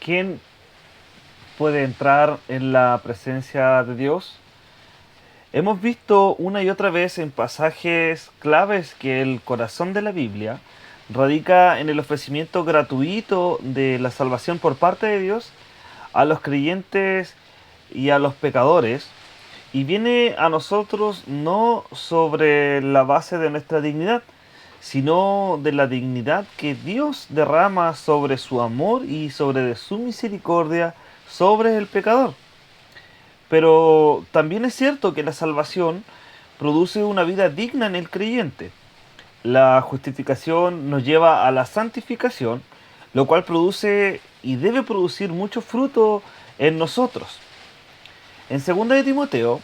¿Quién puede entrar en la presencia de Dios? Hemos visto una y otra vez en pasajes claves que el corazón de la Biblia radica en el ofrecimiento gratuito de la salvación por parte de Dios a los creyentes y a los pecadores, y viene a nosotros no sobre la base de nuestra dignidad, sino de la dignidad que Dios derrama sobre su amor y sobre de su misericordia sobre el pecador. Pero también es cierto que la salvación produce una vida digna en el creyente. La justificación nos lleva a la santificación, lo cual produce y debe producir mucho fruto en nosotros. En 2 de Timoteo,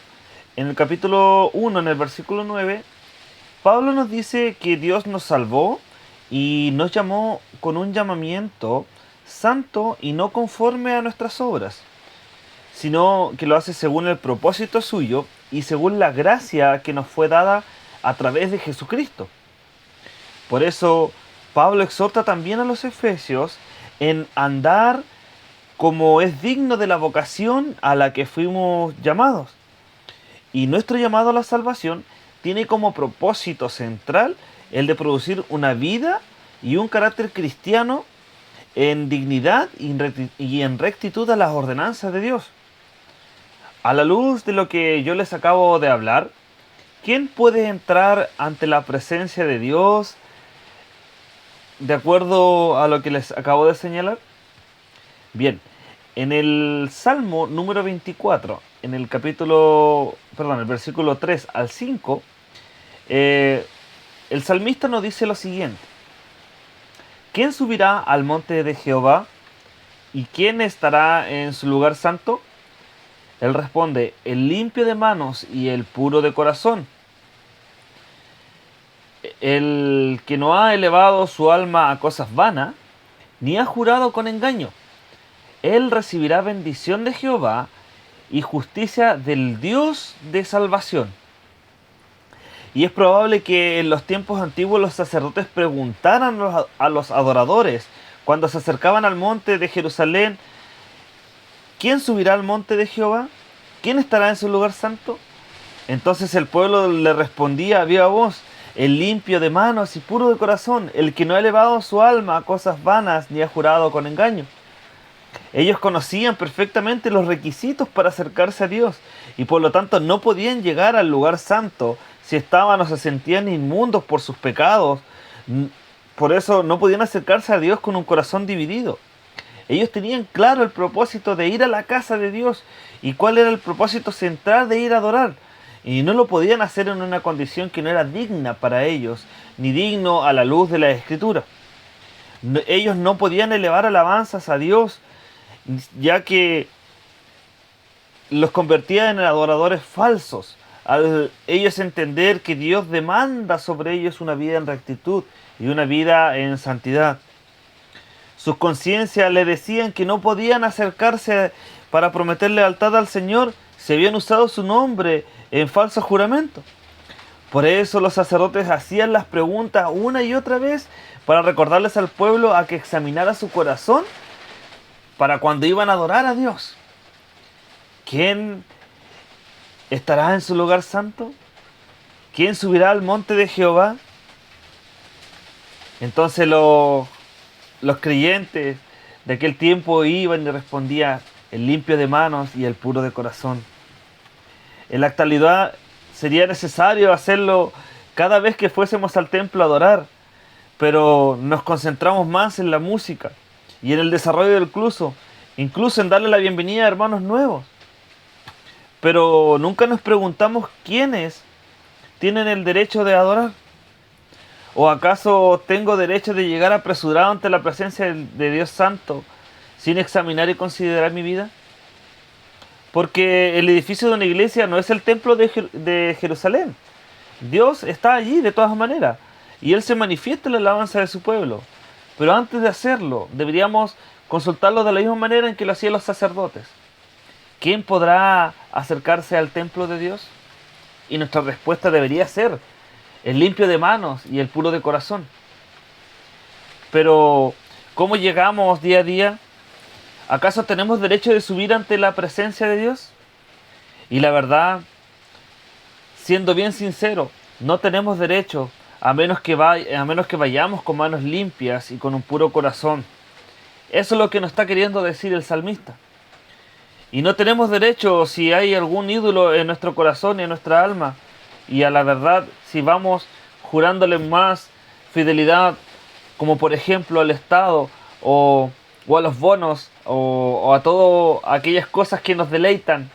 en el capítulo 1, en el versículo 9, Pablo nos dice que Dios nos salvó y nos llamó con un llamamiento santo y no conforme a nuestras obras, sino que lo hace según el propósito suyo y según la gracia que nos fue dada a través de Jesucristo. Por eso Pablo exhorta también a los efesios en andar como es digno de la vocación a la que fuimos llamados. Y nuestro llamado a la salvación tiene como propósito central el de producir una vida y un carácter cristiano en dignidad y en rectitud a las ordenanzas de Dios. A la luz de lo que yo les acabo de hablar, ¿quién puede entrar ante la presencia de Dios de acuerdo a lo que les acabo de señalar? Bien, en el Salmo número 24, en el el versículo 3 al 5, el salmista nos dice lo siguiente: ¿quién subirá al monte de Jehová? ¿Y quién estará en su lugar santo? Él responde: el limpio de manos y el puro de corazón, el que no ha elevado su alma a cosas vanas, ni ha jurado con engaño. Él recibirá bendición de Jehová y justicia del Dios de salvación. Y es probable que en los tiempos antiguos los sacerdotes preguntaran a los adoradores, cuando se acercaban al monte de Jerusalén: ¿quién subirá al monte de Jehová? ¿Quién estará en su lugar santo? Entonces el pueblo le respondía a viva voz: el limpio de manos y puro de corazón, el que no ha elevado su alma a cosas vanas ni ha jurado con engaño. Ellos conocían perfectamente los requisitos para acercarse a Dios y por lo tanto no podían llegar al lugar santo si estaban o se sentían inmundos por sus pecados. Por eso no podían acercarse a Dios con un corazón dividido. Ellos tenían claro el propósito de ir a la casa de Dios y cuál era el propósito central de ir a adorar. Y no lo podían hacer en una condición que no era digna para ellos, ni digno a la luz de la Escritura. Ellos no podían elevar alabanzas a Dios, ya que los convertía en adoradores falsos, al ellos entender que Dios demanda sobre ellos una vida en rectitud y una vida en santidad. Sus conciencias le decían que no podían acercarse para prometer lealtad al Señor si habían usado su nombre en falso juramento. Por eso los sacerdotes hacían las preguntas una y otra vez para recordarles al pueblo a que examinara su corazón para cuando iban a adorar a Dios. ¿Quién estará en su lugar santo? ¿Quién subirá al monte de Jehová? Entonces los creyentes de aquel tiempo iban y respondían: el limpio de manos y el puro de corazón. En la actualidad sería necesario hacerlo cada vez que fuésemos al templo a adorar, pero nos concentramos más en la música y en el desarrollo del curso, incluso en darle la bienvenida a hermanos nuevos. Pero nunca nos preguntamos quiénes tienen el derecho de adorar. ¿O acaso tengo derecho de llegar apresurado ante la presencia de Dios Santo sin examinar y considerar mi vida? Porque el edificio de una iglesia no es el templo de Jerusalén. Dios está allí de todas maneras y Él se manifiesta en la alabanza de su pueblo. Pero antes de hacerlo, deberíamos consultarlo de la misma manera en que lo hacían los sacerdotes. ¿Quién podrá acercarse al templo de Dios? Y nuestra respuesta debería ser: el limpio de manos y el puro de corazón. Pero, ¿cómo llegamos día a día? ¿Acaso tenemos derecho de subir ante la presencia de Dios? Y la verdad, siendo bien sincero, no tenemos derecho a menos que vayamos con manos limpias y con un puro corazón. Eso es lo que nos está queriendo decir el salmista. Y no tenemos derecho si hay algún ídolo en nuestro corazón y en nuestra alma. Y a la verdad, si vamos jurándole más fidelidad, como por ejemplo al Estado o a los bonos o a todas aquellas cosas que nos deleitan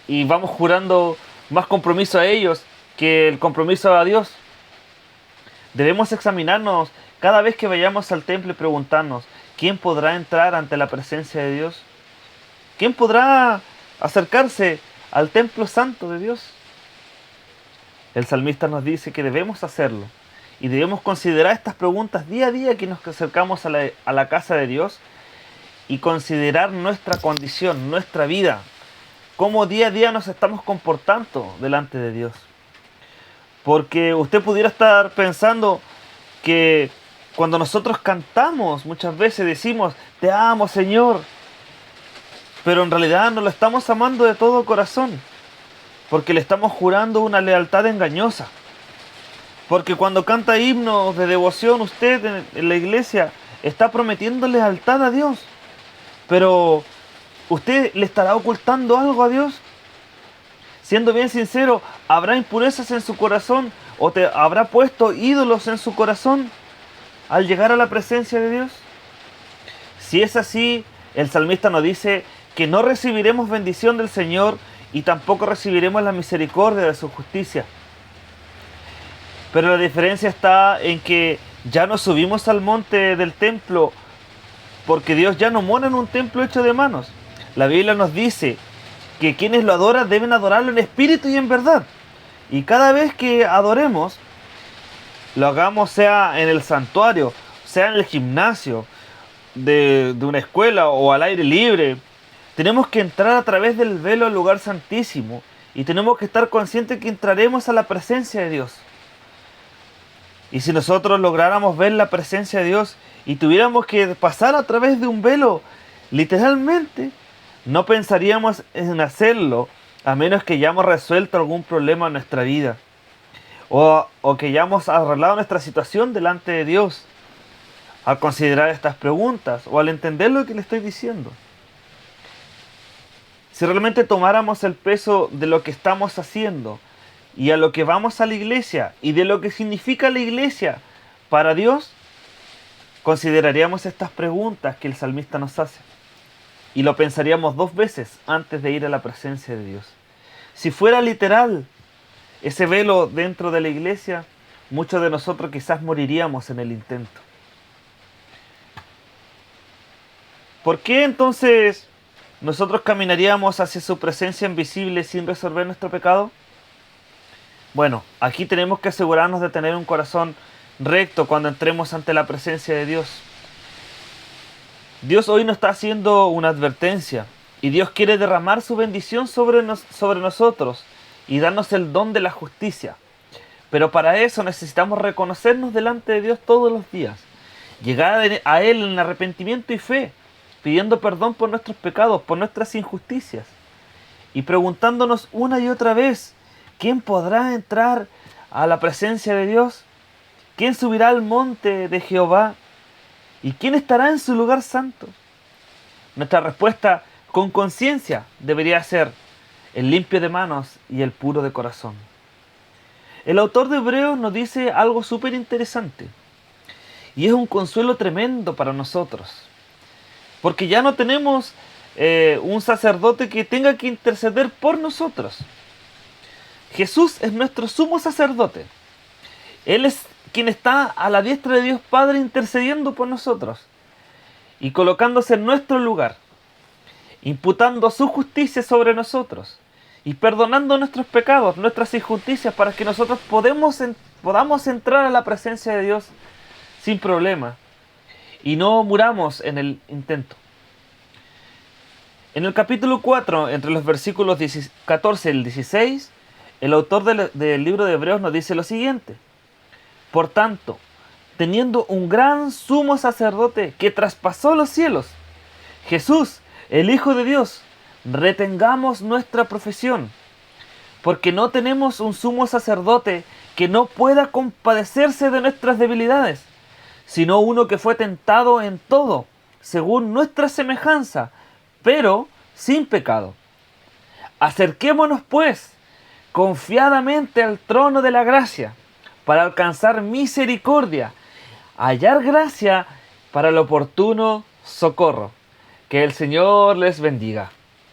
y vamos jurando más compromiso a ellos que el compromiso a Dios. Debemos examinarnos cada vez que vayamos al templo y preguntarnos, ¿quién podrá entrar ante la presencia de Dios? ¿Quién podrá acercarse al templo santo de Dios? El salmista nos dice que debemos hacerlo y debemos considerar estas preguntas día a día que nos acercamos a la casa de Dios y considerar nuestra condición, nuestra vida, cómo día a día nos estamos comportando delante de Dios. Porque usted pudiera estar pensando que cuando nosotros cantamos, muchas veces decimos, te amo, Señor, pero en realidad no lo estamos amando de todo corazón, porque le estamos jurando una lealtad engañosa. Porque cuando canta himnos de devoción usted en la iglesia está prometiendo lealtad a Dios, pero ¿usted le estará ocultando algo a Dios? Siendo bien sincero, ¿habrá impurezas en su corazón o te habrá puesto ídolos en su corazón al llegar a la presencia de Dios? Si es así, el salmista nos dice que no recibiremos bendición del Señor y tampoco recibiremos la misericordia de su justicia. Pero la diferencia está en que ya no subimos al monte del templo porque Dios ya no mora en un templo hecho de manos. La Biblia nos dice que quienes lo adoran deben adorarlo en espíritu y en verdad. Y cada vez que adoremos, lo hagamos sea en el santuario, sea en el gimnasio de una escuela o al aire libre, tenemos que entrar a través del velo al lugar santísimo y tenemos que estar conscientes que entraremos a la presencia de Dios. Y si nosotros lográramos ver la presencia de Dios y tuviéramos que pasar a través de un velo, literalmente, no pensaríamos en hacerlo a menos que hayamos resuelto algún problema en nuestra vida o que hayamos arreglado nuestra situación delante de Dios al considerar estas preguntas o al entender lo que le estoy diciendo. Si realmente tomáramos el peso de lo que estamos haciendo y a lo que vamos a la iglesia y de lo que significa la iglesia para Dios, consideraríamos estas preguntas que el salmista nos hace. Y lo pensaríamos 2 veces antes de ir a la presencia de Dios. Si fuera literal ese velo dentro de la iglesia, muchos de nosotros quizás moriríamos en el intento. ¿Por qué entonces nosotros caminaríamos hacia su presencia invisible sin resolver nuestro pecado? Bueno, aquí tenemos que asegurarnos de tener un corazón recto cuando entremos ante la presencia de Dios. Dios hoy nos está haciendo una advertencia y Dios quiere derramar su bendición sobre nosotros y darnos el don de la justicia. Pero para eso necesitamos reconocernos delante de Dios todos los días, llegar a Él en arrepentimiento y fe, pidiendo perdón por nuestros pecados, por nuestras injusticias y preguntándonos una y otra vez, ¿quién podrá entrar a la presencia de Dios? ¿Quién subirá al monte de Jehová? ¿Y quién estará en su lugar santo? Nuestra respuesta con conciencia debería ser el limpio de manos y el puro de corazón. El autor de Hebreos nos dice algo súper interesante y es un consuelo tremendo para nosotros, porque ya no tenemos un sacerdote que tenga que interceder por nosotros. Jesús es nuestro sumo sacerdote. Él es quien está a la diestra de Dios Padre intercediendo por nosotros y colocándose en nuestro lugar, imputando su justicia sobre nosotros y perdonando nuestros pecados, nuestras injusticias, para que nosotros podamos entrar a la presencia de Dios sin problema y no muramos en el intento. En el capítulo 4, entre los versículos 14 y el 16, el autor del libro de Hebreos nos dice lo siguiente: por tanto, teniendo un gran sumo sacerdote que traspasó los cielos, Jesús, el Hijo de Dios, retengamos nuestra profesión, porque no tenemos un sumo sacerdote que no pueda compadecerse de nuestras debilidades, sino uno que fue tentado en todo, según nuestra semejanza, pero sin pecado. Acerquémonos, pues, confiadamente al trono de la gracia, para alcanzar misericordia, hallar gracia para el oportuno socorro. Que el Señor les bendiga.